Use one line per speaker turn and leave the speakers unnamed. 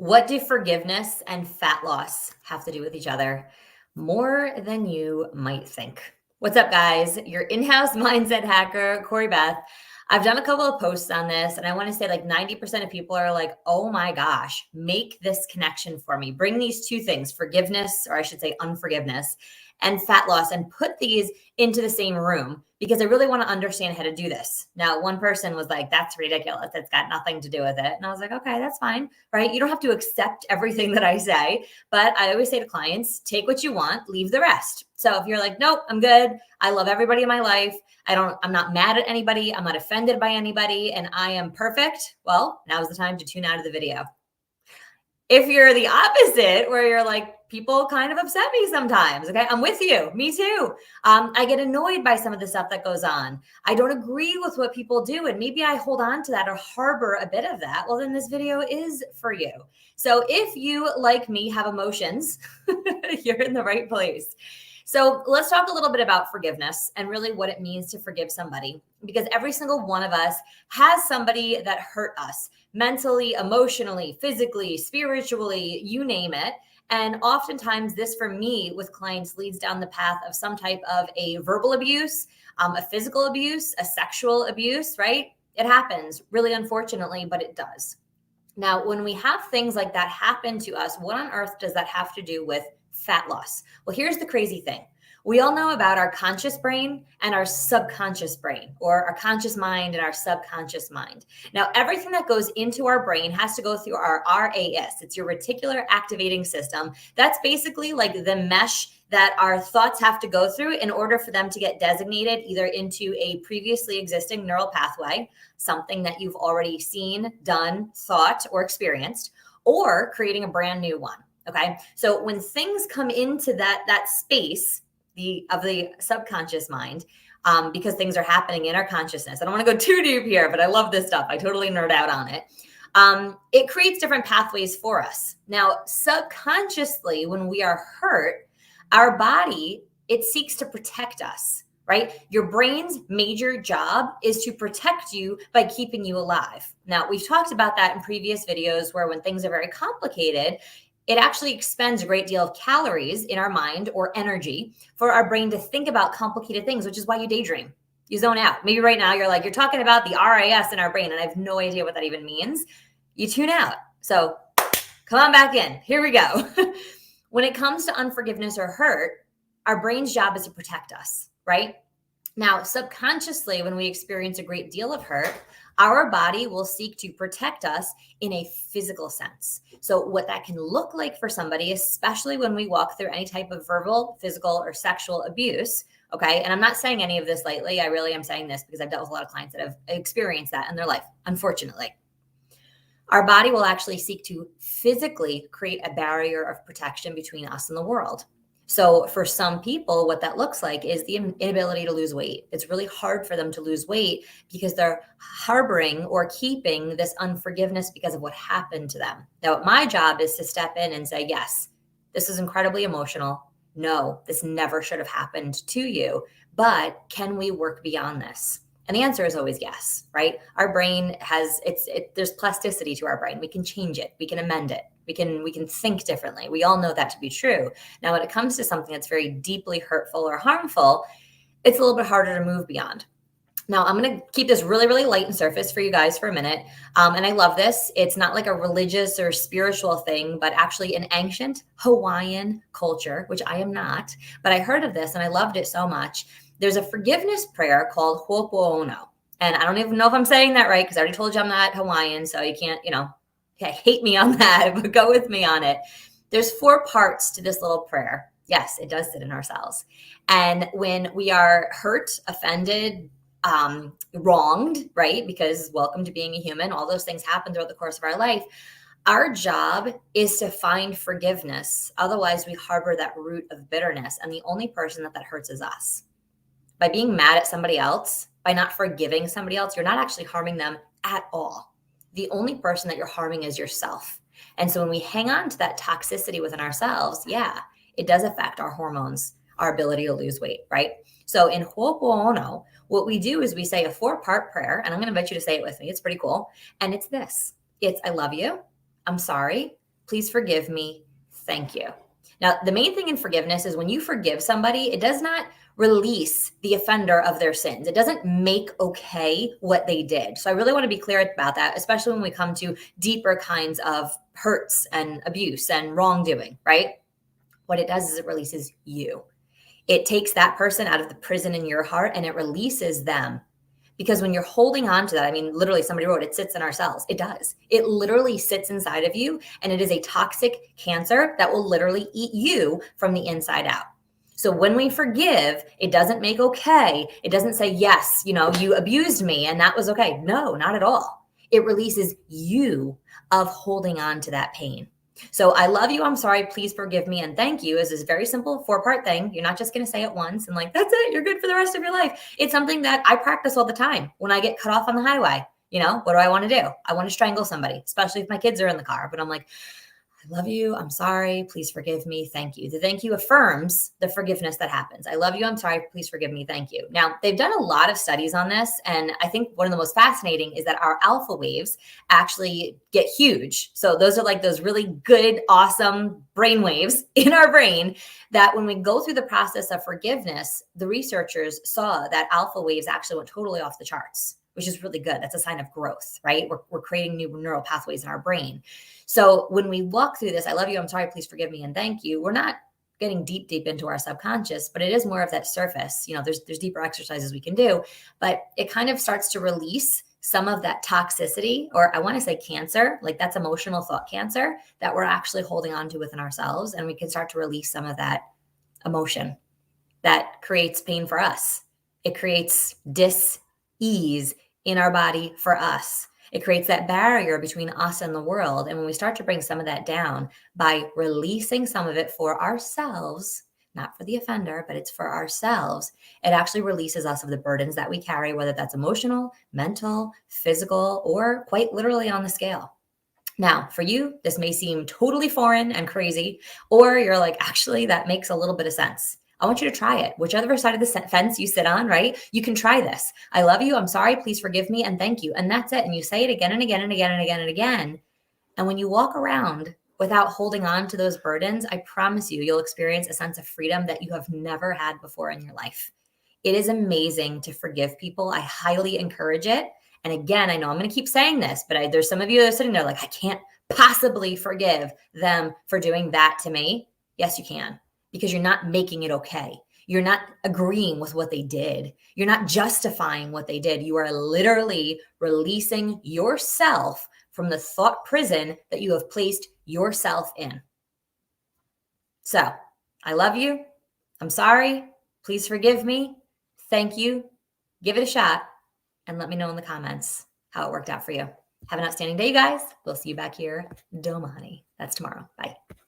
What do forgiveness and fat loss have to do with each other? More than you might think. What's up, guys? Your in-house mindset hacker, Corey Beth. I've done a couple of posts on this, and I want to say like 90% of people are like, oh my gosh, make this connection for me. Bring these two things, forgiveness, or I should say unforgiveness, and fat loss, and put these into the same room because I really want to understand how to do this. Now, one person was like, that's ridiculous. It's got nothing to do with it. And I was like, okay, that's fine, right? You don't have to accept everything that I say, but I always say to clients, take what you want, leave the rest. So if you're like, nope, I'm good. I love everybody in my life. I'm not mad at anybody. I'm not offended by anybody, and I am perfect. Well, now's the time to tune out of the video. If you're the opposite, where you're like, people kind of upset me sometimes. Okay. I'm with you. Me too. I get annoyed by some of the stuff that goes on. I don't agree with what people do. And maybe I hold on to that or harbor a bit of that. Well, then this video is for you. So if you, like me, have emotions, you're in the right place. So let's talk a little bit about forgiveness and really what it means to forgive somebody, because every single one of us has somebody that hurt us mentally, emotionally, physically, spiritually, you name it. And oftentimes this for me with clients leads down the path of some type of a verbal abuse, a physical abuse, a sexual abuse, right? It happens really unfortunately, but it does. Now, when we have things like that happen to us, what on earth does that have to do with fat loss? Well, here's the crazy thing. We all know about our conscious brain and our subconscious brain, or our conscious mind and our subconscious mind. Now, everything that goes into our brain has to go through our RAS. It's your reticular activating system. That's basically like the mesh that our thoughts have to go through in order for them to get designated either into a previously existing neural pathway, something that you've already seen, done, thought, or experienced, or creating a brand new one. Okay. So when things come into that space, of the subconscious mind, because things are happening in our consciousness. I don't want to go too deep here, but I love this stuff. I totally nerd out on it. It creates different pathways for us. Now, subconsciously, when we are hurt, our body, it seeks to protect us, right? Your brain's major job is to protect you by keeping you alive. Now, we've talked about that in previous videos where when things are very complicated, it actually expends a great deal of calories in our mind or energy for our brain to think about complicated things, which is why you daydream. You zone out. Maybe right now you're like, you're talking about the RAS in our brain, and I have no idea what that even means. You tune out. So come on back in. Here we go. When it comes to unforgiveness or hurt, our brain's job is to protect us, right? Now, subconsciously, when we experience a great deal of hurt, our body will seek to protect us in a physical sense. So what that can look like for somebody, especially when we walk through any type of verbal, physical, or sexual abuse, okay? And I'm not saying any of this lightly. I really am saying this because I've dealt with a lot of clients that have experienced that in their life, unfortunately. Our body will actually seek to physically create a barrier of protection between us and the world. So for some people, what that looks like is the inability to lose weight. It's really hard for them to lose weight because they're harboring or keeping this unforgiveness because of what happened to them. Now, my job is to step in and say, yes, this is incredibly emotional. No, this never should have happened to you. But can we work beyond this? And the answer is always yes, right? Our brain has, there's plasticity to our brain. We can change it. We can amend it. We can think differently. We all know that to be true. Now, when it comes to something that's very deeply hurtful or harmful, it's a little bit harder to move beyond. Now, I'm going to keep this really, really light and surface for you guys for a minute. And I love this. It's not like a religious or spiritual thing, but actually an ancient Hawaiian culture, which I am not, but I heard of this and I loved it so much. There's a forgiveness prayer called Ho'oponopono. And I don't even know if I'm saying that right because I already told you I'm not Hawaiian, so you can't, hate me on that, but go with me on it. There's 4 parts to this little prayer. Yes, it does sit in our cells. And when we are hurt, offended, wronged, right? Because welcome to being a human, all those things happen throughout the course of our life. Our job is to find forgiveness. Otherwise, we harbor that root of bitterness. And the only person that hurts is us. By being mad at somebody else, by not forgiving somebody else, you're not actually harming them at all. The only person that you're harming is yourself. And so when we hang on to that toxicity within ourselves, yeah, it does affect our hormones, our ability to lose weight, right? So in Ho'oponopono, what we do is we say a 4-part prayer, and I'm going to invite you to say it with me. It's pretty cool. And it's this. It's I love you. I'm sorry. please forgive me. Thank you. Now, the main thing in forgiveness is when you forgive somebody, it does not release the offender of their sins. It doesn't make okay what they did. So I really want to be clear about that, especially when we come to deeper kinds of hurts and abuse and wrongdoing, right? What it does is it releases you. It takes that person out of the prison in your heart and it releases them. Because when you're holding on to that, I mean, literally somebody wrote, it sits in our cells. It does. It literally sits inside of you, and it is a toxic cancer that will literally eat you from the inside out. So when we forgive, it doesn't make okay. It doesn't say, yes, you abused me and that was okay. No, not at all. It releases you of holding on to that pain. So I love you, I'm sorry, please forgive me, and thank you is this very simple 4-part thing. You're not just going to say it once and like, that's it, you're good for the rest of your life. It's something that I practice all the time when I get cut off on the highway. What do I want to do? I want to strangle somebody, especially if my kids are in the car. But I'm like, I love you. I'm sorry. Please forgive me. Thank you. The thank you affirms the forgiveness that happens. I love you. I'm sorry. Please forgive me. Thank you. Now, they've done a lot of studies on this. And I think one of the most fascinating is that our alpha waves actually get huge. So those are like those really good, awesome brain waves in our brain that when we go through the process of forgiveness, the researchers saw that alpha waves actually went totally off the charts, which is really good. That's a sign of growth, right? We're creating new neural pathways in our brain. So when we walk through this, I love you, I'm sorry, please forgive me, and thank you, we're not getting deep into our subconscious, but it is more of that surface. There's deeper exercises we can do, but it kind of starts to release some of that toxicity, or I want to say cancer, like that's emotional thought cancer that we're actually holding on to within ourselves. And we can start to release some of that emotion that creates pain for us. It creates dis-ease in our body for us. It creates that barrier between us and the world. And when we start to bring some of that down by releasing some of it for ourselves, not for the offender, but it's for ourselves, it actually releases us of the burdens that we carry, whether that's emotional, mental, physical, or quite literally on the scale. Now, for you, this may seem totally foreign and crazy, or you're like, actually, that makes a little bit of sense. I want you to try it. Whichever side of the fence you sit on, right? You can try this. I love you. I'm sorry. Please forgive me. And thank you. And that's it. And you say it again and again and again and again and again. And when you walk around without holding on to those burdens, I promise you'll experience a sense of freedom that you have never had before in your life. It is amazing to forgive people. I highly encourage it. And again, I know I'm going to keep saying this, but there's some of you that are sitting there like, I can't possibly forgive them for doing that to me. Yes, you can. Because you're not making it okay. You're not agreeing with what they did. You're not justifying what they did. You are literally releasing yourself from the thought prison that you have placed yourself in. So, I love you. I'm sorry. Please forgive me. Thank you. Give it a shot and let me know in the comments how it worked out for you. Have an outstanding day, you guys. We'll see you back here, Domani. That's tomorrow. Bye.